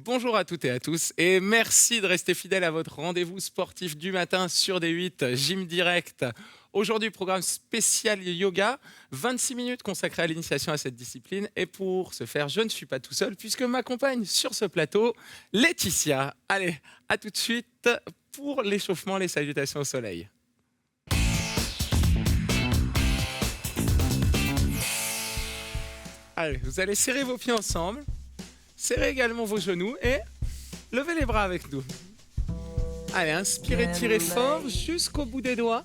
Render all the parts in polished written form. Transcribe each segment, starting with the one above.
Bonjour à toutes et à tous et merci de rester fidèles à votre rendez-vous sportif du matin sur D8 Gym Direct. Aujourd'hui, programme spécial yoga, 26 minutes consacrées à l'initiation à cette discipline. Et pour ce faire, je ne suis pas tout seul puisque m'accompagne sur ce plateau Laetitia. Allez, à tout de suite pour l'échauffement, les salutations au soleil. Allez, vous allez serrer vos pieds ensemble. Serrez également vos genoux et levez les bras avec nous. Allez, inspirez, tirez fort jusqu'au bout des doigts.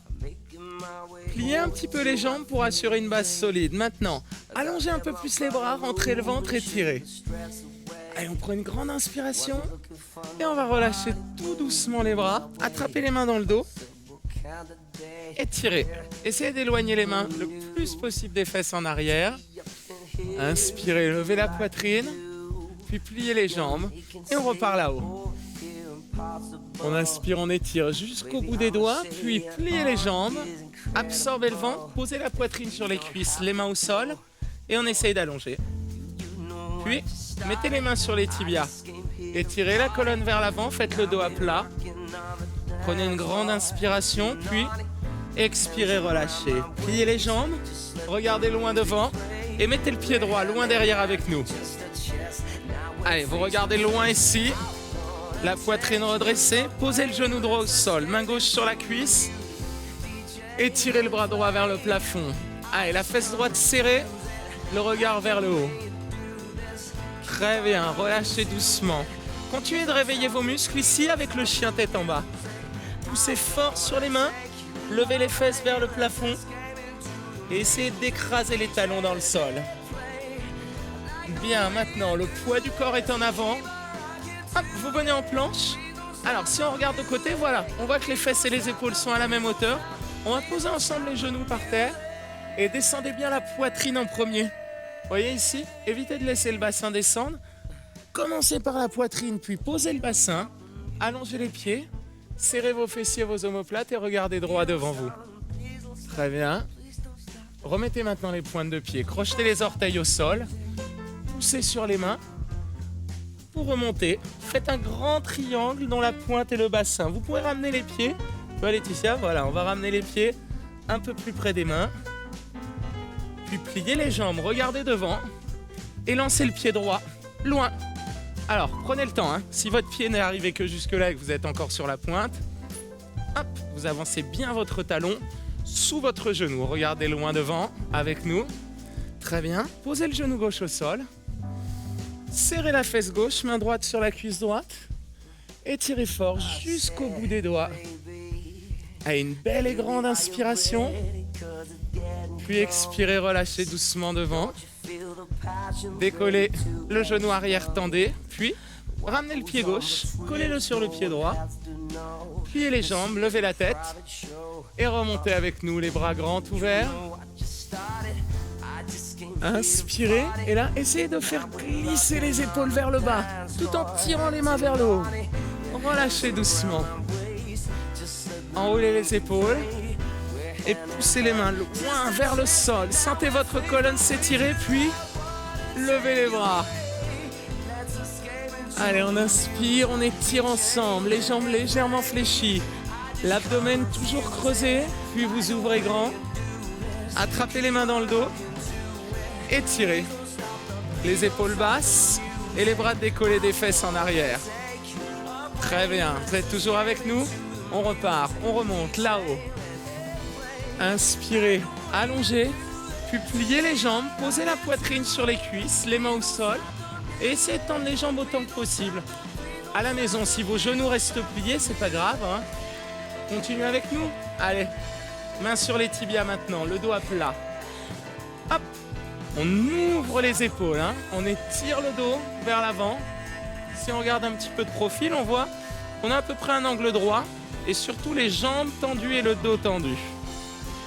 Pliez un petit peu les jambes pour assurer une base solide. Maintenant, allongez un peu plus les bras, rentrez le ventre et tirez. Allez, on prend une grande inspiration et on va relâcher tout doucement les bras. Attrapez les mains dans le dos et tirez. Essayez d'éloigner les mains le plus possible des fesses en arrière. Inspirez, levez la poitrine. Puis pliez les jambes et on repart là-haut. On inspire, on étire jusqu'au bout des doigts, puis pliez les jambes, absorbez le ventre, posez la poitrine sur les cuisses, les mains au sol et on essaye d'allonger. Puis, mettez les mains sur les tibias, étirez la colonne vers l'avant, faites le dos à plat. Prenez une grande inspiration, puis expirez, relâchez. Pliez les jambes, regardez loin devant et mettez le pied droit loin derrière avec nous. Allez, vous regardez loin ici, la poitrine redressée, posez le genou droit au sol, main gauche sur la cuisse, étirez le bras droit vers le plafond. Allez, la fesse droite serrée, le regard vers le haut. Très bien, relâchez doucement. Continuez de réveiller vos muscles ici avec le chien tête en bas. Poussez fort sur les mains, levez les fesses vers le plafond et essayez d'écraser les talons dans le sol. Bien, maintenant, le poids du corps est en avant. Hop, vous venez en planche. Alors, si on regarde de côté, voilà, on voit que les fesses et les épaules sont à la même hauteur. On va poser ensemble les genoux par terre et descendez bien la poitrine en premier. Vous voyez ici, évitez de laisser le bassin descendre. Commencez par la poitrine, puis posez le bassin. Allongez les pieds, serrez vos fessiers, vos omoplates et regardez droit devant vous. Très bien. Remettez maintenant les pointes de pied, crochetez les orteils au sol. Poussez sur les mains pour remonter. Faites un grand triangle dont la pointe est le bassin. Vous pouvez ramener les pieds. Laetitia, voilà, on va ramener les pieds un peu plus près des mains. Puis pliez les jambes, regardez devant et lancez le pied droit loin. Alors, prenez le temps. Si votre pied n'est arrivé que jusque-là et que vous êtes encore sur la pointe, hop, vous avancez bien votre talon sous votre genou. Regardez loin devant avec nous. Très bien. Posez le genou gauche au sol. Serrez la fesse gauche, main droite sur la cuisse droite. Étirez fort jusqu'au bout des doigts. Allez, une belle et grande inspiration. Puis expirez, relâchez doucement devant. Décollez le genou arrière, tendez. Puis ramenez le pied gauche, collez-le sur le pied droit. Pliez les jambes, levez la tête. Et remontez avec nous, les bras grands ouverts. Inspirez et là, essayez de faire glisser les épaules vers le bas tout en tirant les mains vers le haut. Relâchez doucement. Enroulez les épaules et poussez les mains loin vers le sol. Sentez votre colonne s'étirer puis levez les bras. Allez, on inspire, on étire ensemble, les jambes légèrement fléchies. L'abdomen toujours creusé, puis vous ouvrez grand. Attrapez les mains dans le dos. Étirez les épaules basses et les bras décollés des fesses en arrière. Très bien, vous êtes toujours avec nous? On repart, on remonte là-haut. Inspirez, allongez, puis pliez les jambes, posez la poitrine sur les cuisses, les mains au sol et essayez de tendre les jambes autant que possible. À la maison, si vos genoux restent pliés, c'est pas grave. Continuez avec nous. Allez, main sur les tibias maintenant, le dos à plat. Hop. On ouvre les épaules, on étire le dos vers l'avant. Si on regarde un petit peu de profil, on voit qu'on a à peu près un angle droit et surtout les jambes tendues et le dos tendu.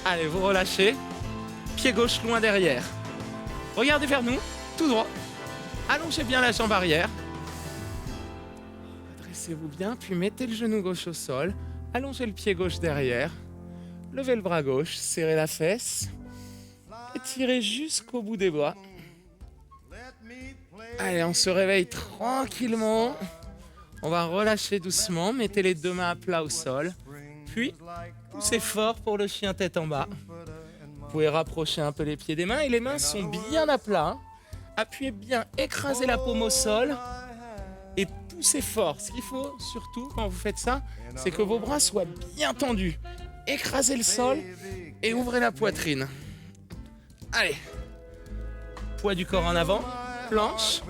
Allez, vous relâchez. Pied gauche loin derrière. Regardez vers nous, tout droit. Allongez bien la jambe arrière. Dressez-vous bien, puis mettez le genou gauche au sol. Allongez le pied gauche derrière. Levez le bras gauche, serrez la fesse. Étirez jusqu'au bout des doigts. Allez, on se réveille tranquillement. On va relâcher doucement. Mettez les deux mains à plat au sol. Puis, poussez fort pour le chien tête en bas. Vous pouvez rapprocher un peu les pieds des mains et les mains sont bien à plat. Hein. Appuyez bien, écrasez la paume au sol et poussez fort. Ce qu'il faut surtout quand vous faites ça, c'est que vos bras soient bien tendus. Écrasez le sol et ouvrez la poitrine. Allez, poids du corps en avant, planche.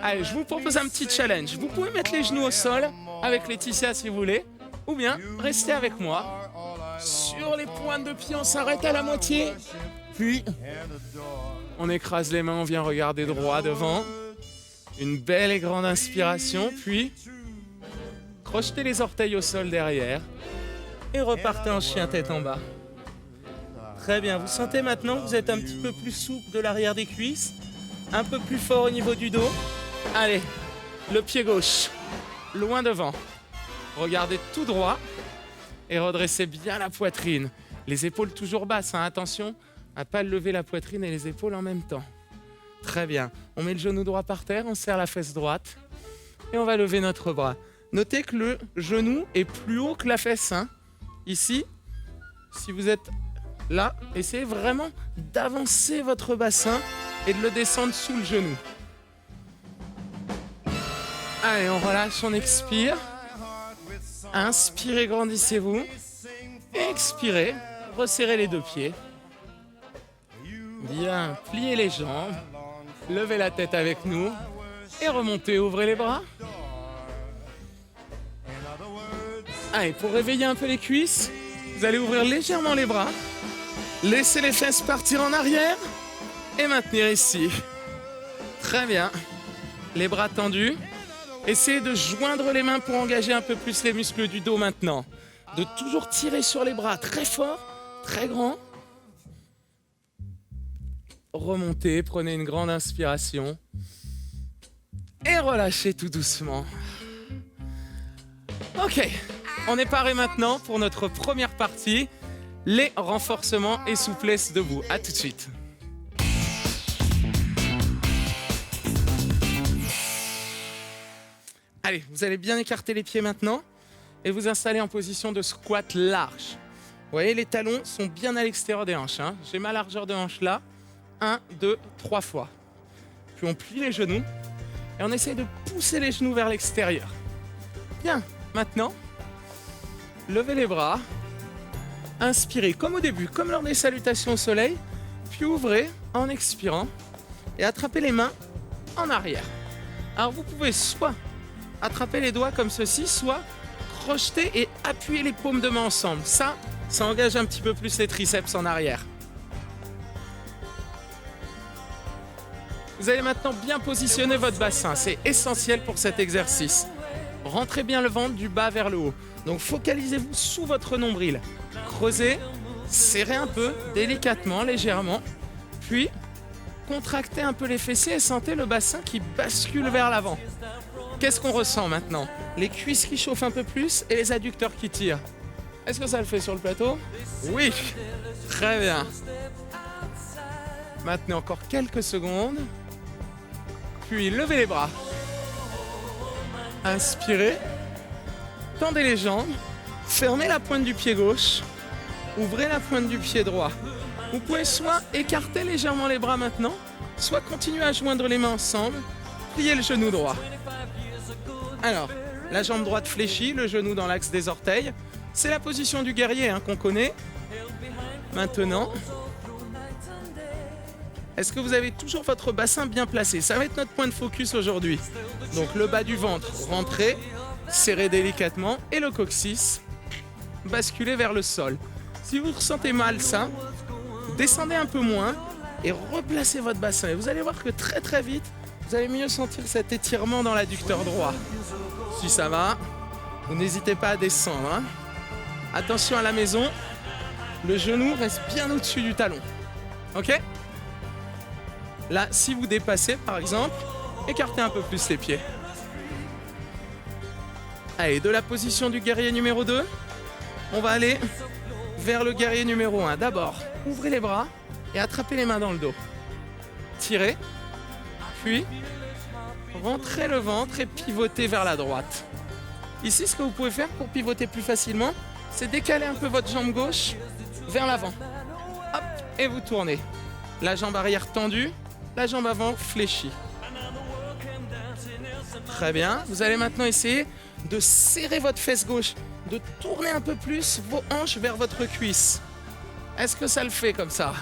Allez, je vous propose un petit challenge. Vous pouvez mettre les genoux au sol avec Laetitia si vous voulez, ou bien restez avec moi. Sur les pointes de pied, on s'arrête à la moitié. Puis, on écrase les mains, on vient regarder droit devant. Une belle et grande inspiration, puis crochetez les orteils au sol derrière et repartez en chien tête en bas. Très bien, vous sentez maintenant que vous êtes un petit peu plus souple de l'arrière des cuisses, un peu plus fort au niveau du dos. Allez, le pied gauche, loin devant. Regardez tout droit et redressez bien la poitrine. Les épaules toujours basses, hein, attention à ne pas lever la poitrine et les épaules en même temps. Très bien, on met le genou droit par terre, on serre la fesse droite et on va lever notre bras. Notez que le genou est plus haut que la fesse. Hein. Ici, si vous êtes là, essayez vraiment d'avancer votre bassin et de le descendre sous le genou. Allez, on relâche, on expire. Inspirez, grandissez-vous. Expirez, resserrez les deux pieds. Bien, pliez les jambes. Levez la tête avec nous. Et remontez, ouvrez les bras. Allez, pour réveiller un peu les cuisses, vous allez ouvrir légèrement les bras. Laissez les fesses partir en arrière. Et maintenir ici. Très bien. Les bras tendus. Essayez de joindre les mains pour engager un peu plus les muscles du dos maintenant. De toujours tirer sur les bras très fort, très grand. Remontez, prenez une grande inspiration. Et relâchez tout doucement. Ok, on est paré maintenant pour notre première partie. Les renforcements et souplesse debout. À tout de suite. Allez, vous allez bien écarter les pieds maintenant et vous installer en position de squat large. Vous voyez, les talons sont bien à l'extérieur des hanches. Hein. J'ai ma largeur de hanche là. 1, 2, 3 fois. Puis on plie les genoux et on essaye de pousser les genoux vers l'extérieur. Bien, maintenant, levez les bras. Inspirez comme au début, comme lors des salutations au soleil. Puis ouvrez en expirant et attrapez les mains en arrière. Alors vous pouvez soit attraper les doigts comme ceci, soit crocheter et appuyer les paumes de main ensemble. Ça engage un petit peu plus les triceps en arrière. Vous allez maintenant bien positionner votre bassin. C'est essentiel pour cet exercice. Rentrez bien le ventre du bas vers le haut. Donc focalisez-vous sous votre nombril. Creusez, serrez un peu, délicatement, légèrement. Puis contractez un peu les fessiers et sentez le bassin qui bascule vers l'avant. Qu'est-ce qu'on ressent maintenant? Les cuisses qui chauffent un peu plus et les adducteurs qui tirent. Est-ce que ça le fait sur le plateau? Oui, très bien. Maintenez encore quelques secondes. Puis levez les bras. Inspirez. Tendez les jambes. Fermez la pointe du pied gauche. Ouvrez la pointe du pied droit. Vous pouvez soit écarter légèrement les bras maintenant, soit continuer à joindre les mains ensemble. Pliez le genou droit. Alors, la jambe droite fléchie, le genou dans l'axe des orteils. C'est la position du guerrier hein, qu'on connaît. Maintenant, est-ce que vous avez toujours votre bassin bien placé? Ça va être notre point de focus aujourd'hui. Donc le bas du ventre, rentrez, serrez délicatement et le coccyx, basculez vers le sol. Si vous ressentez mal ça, descendez un peu moins et replacez votre bassin. Et vous allez voir que très très vite, vous allez mieux sentir cet étirement dans l'adducteur droit. Si ça va, vous n'hésitez pas à descendre. Hein. Attention à la maison, le genou reste bien au-dessus du talon. Ok ? Là, si vous dépassez, par exemple, écartez un peu plus les pieds. Allez, de la position du guerrier numéro 2, on va aller vers le guerrier numéro 1. D'abord, ouvrez les bras et attrapez les mains dans le dos. Tirez, Puis, rentrez le ventre et pivotez vers la droite. Ici, ce que vous pouvez faire pour pivoter plus facilement, c'est décaler un peu votre jambe gauche vers l'avant. Hop, et vous tournez. La jambe arrière tendue, la jambe avant fléchie. Très bien. Vous allez maintenant essayer de serrer votre fesse gauche, de tourner un peu plus vos hanches vers votre cuisse. Est-ce que ça le fait comme ça?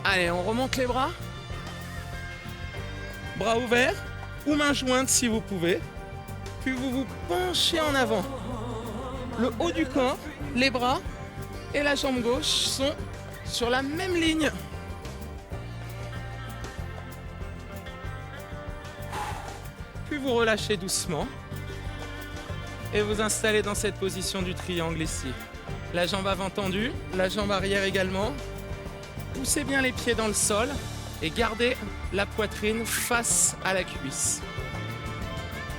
Allez, on remonte les bras. Bras ouverts ou mains jointes si vous pouvez. Puis vous vous penchez en avant. Le haut du corps, les bras et la jambe gauche sont sur la même ligne. Puis vous relâchez doucement et vous installez dans cette position du triangle ici. La jambe avant tendue, la jambe arrière également. Poussez bien les pieds dans le sol et gardez la poitrine face à la cuisse.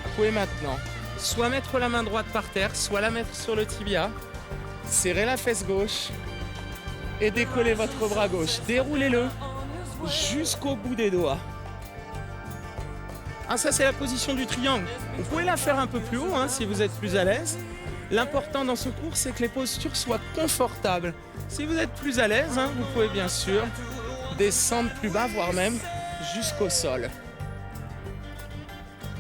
Vous pouvez maintenant soit mettre la main droite par terre, soit la mettre sur le tibia. Serrez la fesse gauche et décollez votre bras gauche. Déroulez-le jusqu'au bout des doigts. Ah, ça, c'est la position du triangle. Vous pouvez la faire un peu plus haut si vous êtes plus à l'aise. L'important dans ce cours, c'est que les postures soient confortables. Si vous êtes plus à l'aise, vous pouvez bien sûr descendre plus bas, voire même jusqu'au sol.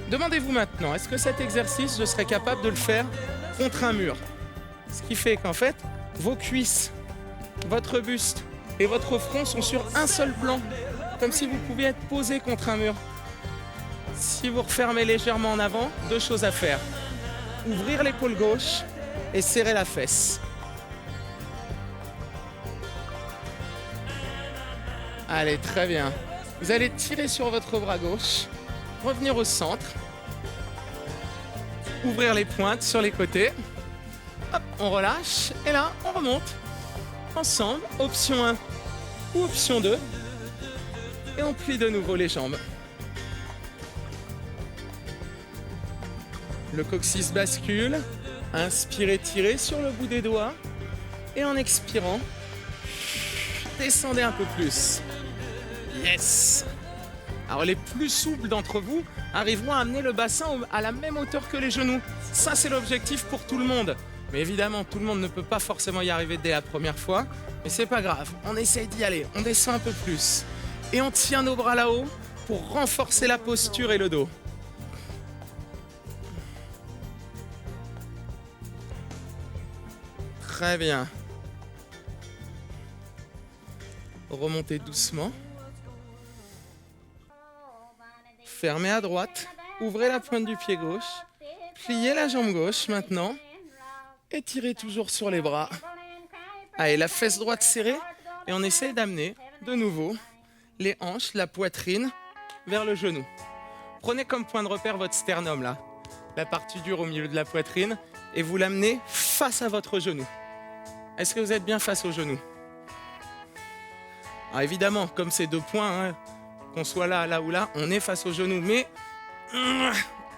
Demandez-vous maintenant, est-ce que cet exercice, je serais capable de le faire contre un mur? Ce qui fait qu'en fait, vos cuisses, votre buste et votre front sont sur un seul plan, comme si vous pouviez être posé contre un mur. Si vous refermez légèrement en avant, deux choses à faire. Ouvrir l'épaule gauche et serrer la fesse. Allez, très bien. Vous allez tirer sur votre bras gauche, revenir au centre, ouvrir les pointes sur les côtés. Hop, on relâche et là, on remonte ensemble, option 1 ou option 2. Et on plie de nouveau les jambes. Le coccyx bascule, inspirez, tirez sur le bout des doigts et en expirant, descendez un peu plus. Yes! Alors les plus souples d'entre vous arriveront à amener le bassin à la même hauteur que les genoux. Ça, c'est l'objectif pour tout le monde. Mais évidemment, tout le monde ne peut pas forcément y arriver dès la première fois. Mais c'est pas grave, on essaye d'y aller, on descend un peu plus. Et on tient nos bras là-haut pour renforcer la posture et le dos. Très bien. Remontez doucement. Fermez à droite. Ouvrez la pointe du pied gauche. Pliez la jambe gauche maintenant. Et tirez toujours sur les bras. Allez, la fesse droite serrée. Et on essaye d'amener de nouveau les hanches, la poitrine vers le genou. Prenez comme point de repère votre sternum là. La partie dure au milieu de la poitrine. Et vous l'amenez face à votre genou. Est-ce que vous êtes bien face au genou? Alors évidemment, comme c'est deux points, qu'on soit là ou là, on est face au genou. Mais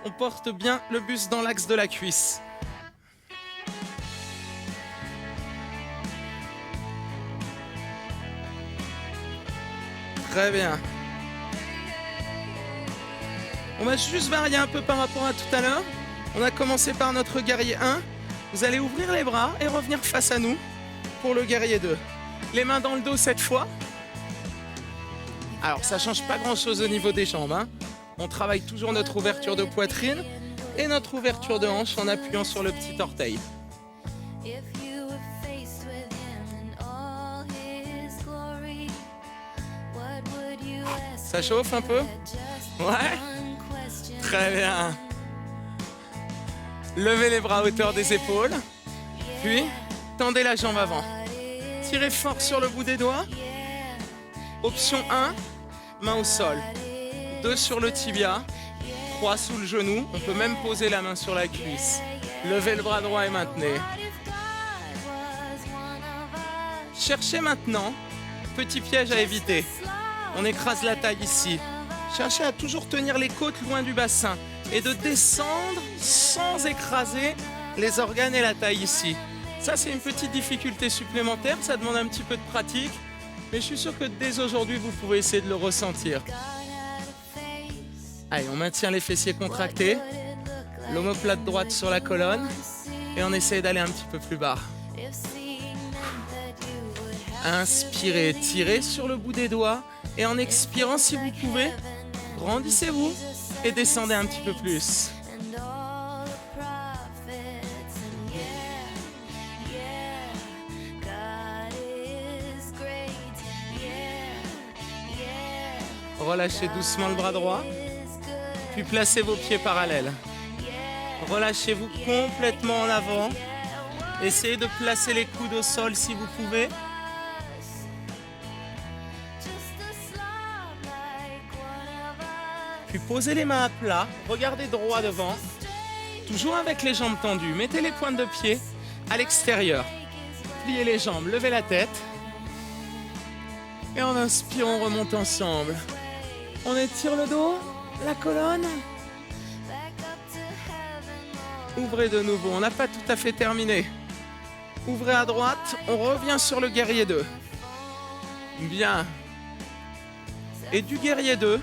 on porte bien le buste dans l'axe de la cuisse. Très bien. On va juste varier un peu par rapport à tout à l'heure. On a commencé par notre guerrier 1. Vous allez ouvrir les bras et revenir face à nous pour le guerrier 2. Les mains dans le dos cette fois. Alors ça ne change pas grand chose au niveau des jambes. On travaille toujours notre ouverture de poitrine et notre ouverture de hanche en appuyant sur le petit orteil. Ça chauffe un peu? Ouais? Très bien. Levez les bras à hauteur des épaules. Puis, tendez la jambe avant. Tirez fort sur le bout des doigts. Option 1, main au sol. 2 sur le tibia. 3 sous le genou. On peut même poser la main sur la cuisse. Levez le bras droit et maintenez. Cherchez maintenant. Petit piège à éviter. On écrase la taille ici. Cherchez à toujours tenir les côtes loin du bassin et de descendre sans écraser les organes et la taille ici. Ça, c'est une petite difficulté supplémentaire, ça demande un petit peu de pratique. Mais je suis sûr que dès aujourd'hui, vous pouvez essayer de le ressentir. Allez, on maintient les fessiers contractés, l'omoplate droite sur la colonne et on essaie d'aller un petit peu plus bas. Inspirez, tirez sur le bout des doigts et en expirant, si vous pouvez, grandissez-vous et descendez un petit peu plus. Relâchez doucement le bras droit, puis placez vos pieds parallèles. Relâchez-vous complètement en avant. Essayez de placer les coudes au sol si vous pouvez. Puis posez les mains à plat, regardez droit devant, toujours avec les jambes tendues. Mettez les pointes de pied à l'extérieur. Pliez les jambes, levez la tête. Et en inspirant, on remonte ensemble. On étire le dos, la colonne. Ouvrez de nouveau, on n'a pas tout à fait terminé. Ouvrez à droite, on revient sur le guerrier 2. Bien. Et du guerrier 2,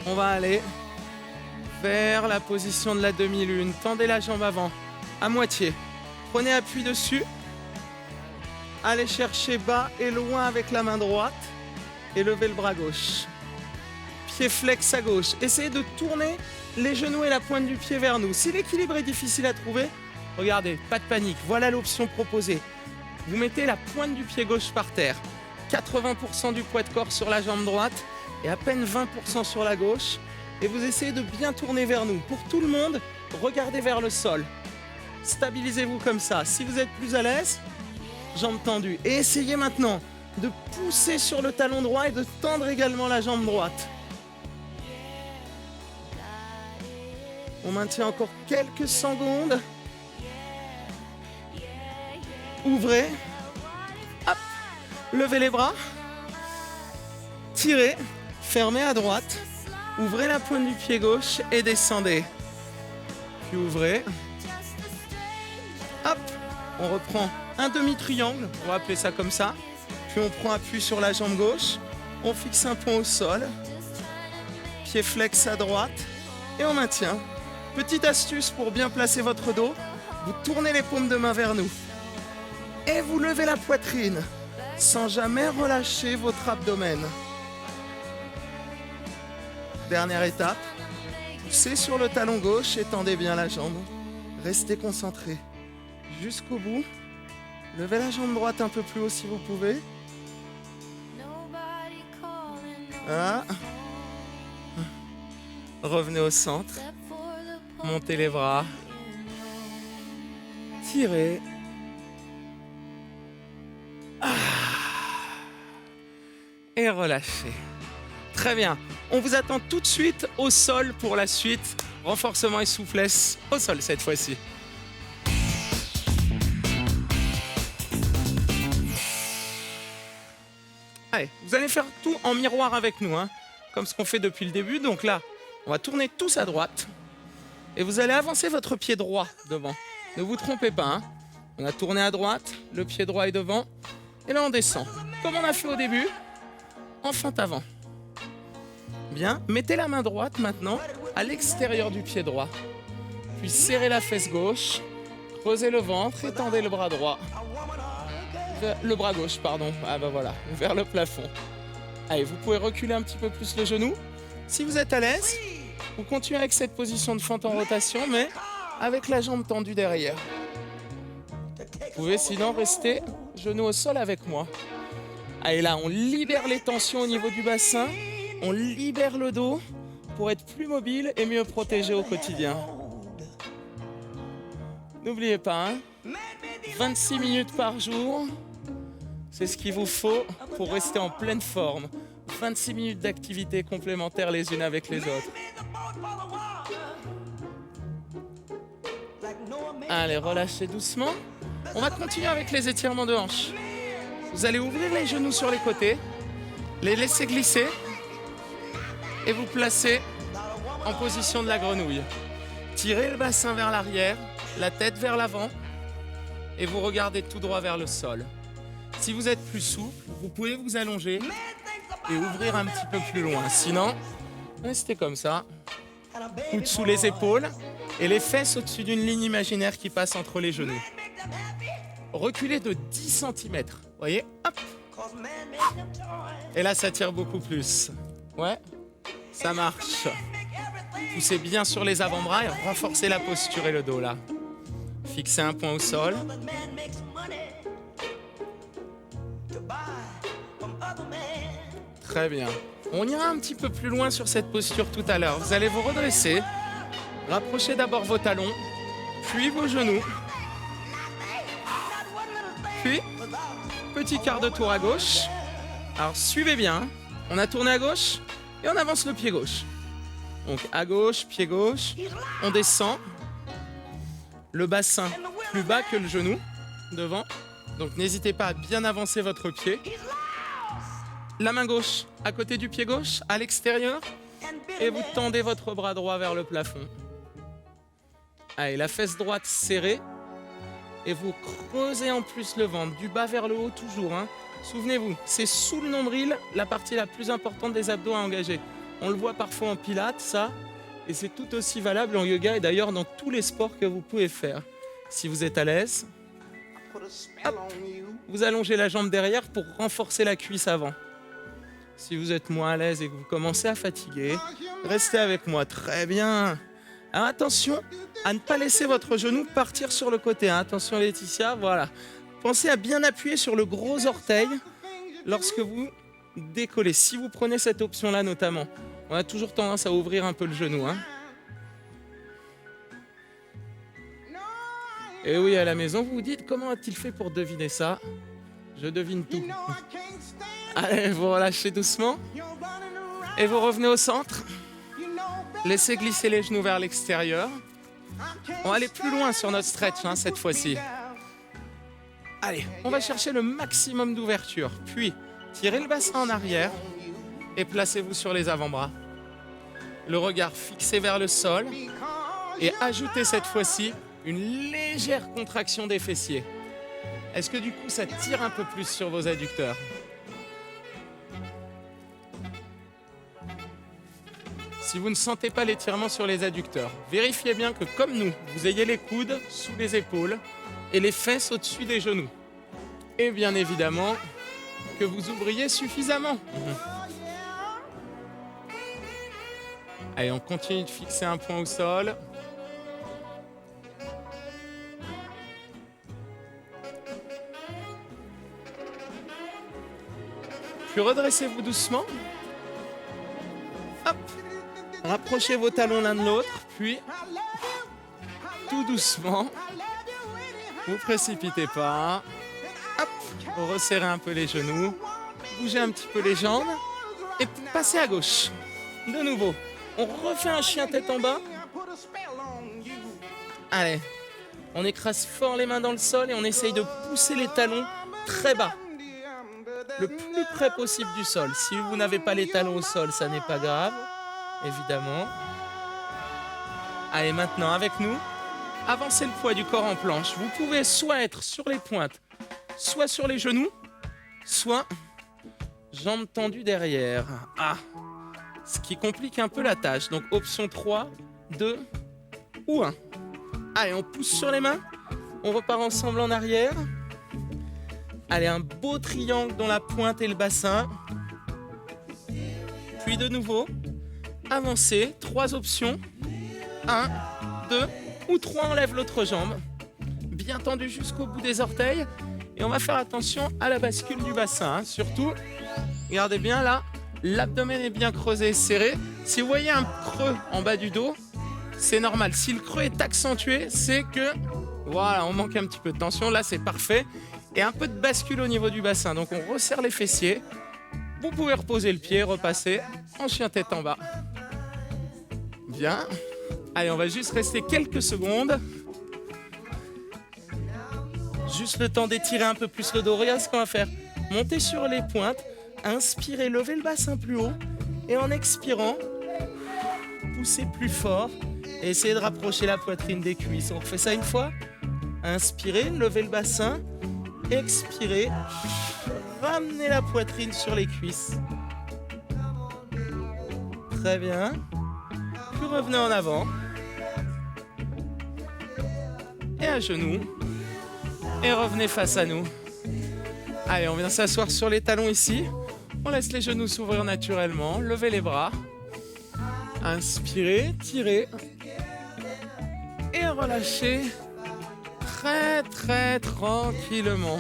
on va aller vers la position de la demi-lune. Tendez la jambe avant, à moitié. Prenez appui dessus. Allez chercher bas et loin avec la main droite. Et levez le bras gauche. Pied flex à gauche. Essayez de tourner les genoux et la pointe du pied vers nous. Si l'équilibre est difficile à trouver, regardez, pas de panique. Voilà l'option proposée. Vous mettez la pointe du pied gauche par terre. 80% du poids de corps sur la jambe droite et à peine 20% sur la gauche. Et vous essayez de bien tourner vers nous. Pour tout le monde, regardez vers le sol. Stabilisez-vous comme ça. Si vous êtes plus à l'aise, jambes tendues. Et essayez maintenant de pousser sur le talon droit et de tendre également la jambe droite. On maintient encore quelques secondes. Ouvrez. Hop. Levez les bras. Tirez. Fermez à droite. Ouvrez la pointe du pied gauche et descendez. Puis ouvrez. Hop. On reprend un demi-triangle. On va appeler ça comme ça. Puis on prend appui sur la jambe gauche. On fixe un point au sol. Pied flex à droite. Et on maintient. Petite astuce pour bien placer votre dos. Vous tournez les paumes de main vers nous. Et vous levez la poitrine sans jamais relâcher votre abdomen. Dernière étape. Poussez sur le talon gauche et tendez bien la jambe. Restez concentré jusqu'au bout. Levez la jambe droite un peu plus haut si vous pouvez. Ah. Revenez au centre. Montez les bras. Tirez. Ah. Et relâchez. Très bien. On vous attend tout de suite au sol pour la suite. Renforcement et souplesse au sol cette fois-ci. Allez, vous allez faire tout en miroir avec nous, hein, comme ce qu'on fait depuis le début. Donc là, on va tourner tous à droite. Et vous allez avancer votre pied droit devant. Ne vous trompez pas, hein. On a tourné à droite, le pied droit est devant. Et là, on descend. Comme on a fait au début, en fente avant. Bien, mettez la main droite maintenant à l'extérieur du pied droit. Puis serrez la fesse gauche, creusez le ventre, étendez le bras droit. Le bras gauche, pardon. Ah ben voilà, vers le plafond. Allez, vous pouvez reculer un petit peu plus le genou. Si vous êtes à l'aise, vous continuez avec cette position de fente en rotation, mais avec la jambe tendue derrière. Vous pouvez sinon rester genou au sol avec moi. Allez, là, on libère les tensions au niveau du bassin. On libère le dos pour être plus mobile et mieux protégé au quotidien. N'oubliez pas, hein, 26 minutes par jour, c'est ce qu'il vous faut pour rester en pleine forme. 26 minutes d'activité complémentaires les unes avec les autres. Allez, relâchez doucement. On va continuer avec les étirements de hanches. Vous allez ouvrir les genoux sur les côtés, les laisser glisser et vous placer en position de la grenouille. Tirez le bassin vers l'arrière, la tête vers l'avant et vous regardez tout droit vers le sol. Si vous êtes plus souple, vous pouvez vous allonger et ouvrir un petit peu plus loin. Sinon, restez comme ça. Coudes sous les épaules et les fesses au-dessus d'une ligne imaginaire qui passe entre les genoux. Reculez de 10 cm. Voyez, hop. Et là, ça tire beaucoup plus. Ouais, ça marche. Poussez bien sur les avant-bras et renforcez la posture et le dos là. Fixez un point au sol. Très bien. On ira un petit peu plus loin sur cette posture tout à l'heure. Vous allez vous redresser. Rapprochez d'abord vos talons, puis vos genoux. Puis, petit quart de tour à gauche. Alors, suivez bien. On a tourné à gauche et on avance le pied gauche. Donc, à gauche, pied gauche. On descend. Le bassin plus bas que le genou, devant. Donc, n'hésitez pas à bien avancer votre pied. La main gauche à côté du pied gauche, à l'extérieur. Et vous tendez votre bras droit vers le plafond. Allez, la fesse droite serrée. Et vous creusez en plus le ventre, du bas vers le haut toujours. Hein. Souvenez-vous, c'est sous le nombril la partie la plus importante des abdos à engager. On le voit parfois en pilates, ça. Et c'est tout aussi valable en yoga et d'ailleurs dans tous les sports que vous pouvez faire. Si vous êtes à l'aise, hop, vous allongez la jambe derrière pour renforcer la cuisse avant. Si vous êtes moins à l'aise et que vous commencez à fatiguer, restez avec moi. Très bien. Alors attention à ne pas laisser votre genou partir sur le côté. Hein. Attention Laetitia, voilà. Pensez à bien appuyer sur le gros orteil lorsque vous décollez. Si vous prenez cette option-là notamment, on a toujours tendance à ouvrir un peu le genou. Hein. Et oui, à la maison, vous vous dites, comment a-t-il fait pour deviner ça? Je devine tout. Allez, vous relâchez doucement. Et vous revenez au centre. Laissez glisser les genoux vers l'extérieur. On va aller plus loin sur notre stretch hein, cette fois-ci. Allez, on va chercher le maximum d'ouverture. Puis, tirez le bassin en arrière et placez-vous sur les avant-bras. Le regard fixé vers le sol. Et ajoutez cette fois-ci une légère contraction des fessiers. Est-ce que du coup, ça tire un peu plus sur vos adducteurs? Si vous ne sentez pas l'étirement sur les adducteurs, vérifiez bien que, comme nous, vous ayez les coudes sous les épaules et les fesses au-dessus des genoux. Et bien évidemment, que vous ouvriez suffisamment. Allez, on continue de fixer un point au sol. Puis redressez-vous doucement. Hop. Rapprochez vos talons l'un de l'autre, puis tout doucement, vous précipitez pas. Hop, resserrez un peu les genoux, bougez un petit peu les jambes et passez à gauche. De nouveau, on refait un chien tête en bas. Allez, on écrase fort les mains dans le sol et on essaye de pousser les talons très bas, le plus près possible du sol. Si vous n'avez pas les talons au sol, ça n'est pas grave. Évidemment. Allez, maintenant, avec nous, avancez le poids du corps en planche. Vous pouvez soit être sur les pointes, soit sur les genoux, soit jambes tendues derrière. Ah, ce qui complique un peu la tâche. Donc, option 3, 2 ou 1. Allez, on pousse sur les mains. On repart ensemble en arrière. Allez, un beau triangle dans la pointe et le bassin. Puis de nouveau, avancez, 3 options, 1, 2 ou 3, on lève l'autre jambe, bien tendue jusqu'au bout des orteils et on va faire attention à la bascule du bassin, hein. Surtout, regardez bien là, l'abdomen est bien creusé et serré, si vous voyez un creux en bas du dos, c'est normal, si le creux est accentué, c'est que, voilà, on manque un petit peu de tension, là c'est parfait, et un peu de bascule au niveau du bassin, donc on resserre les fessiers, vous pouvez reposer le pied, repasser en chien tête en bas. Bien. Allez, on va juste rester quelques secondes. Juste le temps d'étirer un peu plus le dos. Regarde ce qu'on va faire. Montez sur les pointes. Inspirez, levez le bassin plus haut. Et en expirant, poussez plus fort. Et essayez de rapprocher la poitrine des cuisses. On refait ça une fois. Inspirez, levez le bassin. expirez. Ramenez la poitrine sur les cuisses. Très bien. Puis revenez en avant. Et à genoux. Et revenez face à nous. Allez, on vient s'asseoir sur les talons ici. On laisse les genoux s'ouvrir naturellement. Levez les bras. Inspirez, tirez. Et relâchez très très tranquillement.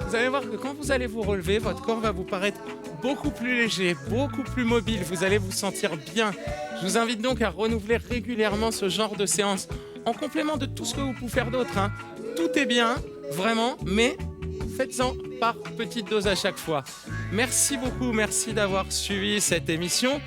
Vous allez voir que quand vous allez vous relever, votre corps va vous paraître beaucoup plus léger, beaucoup plus mobile. Vous allez vous sentir bien. Je vous invite donc à renouveler régulièrement ce genre de séance en complément de tout ce que vous pouvez faire d'autre. Tout est bien, vraiment, mais faites-en par petites doses à chaque fois. Merci beaucoup, merci d'avoir suivi cette émission.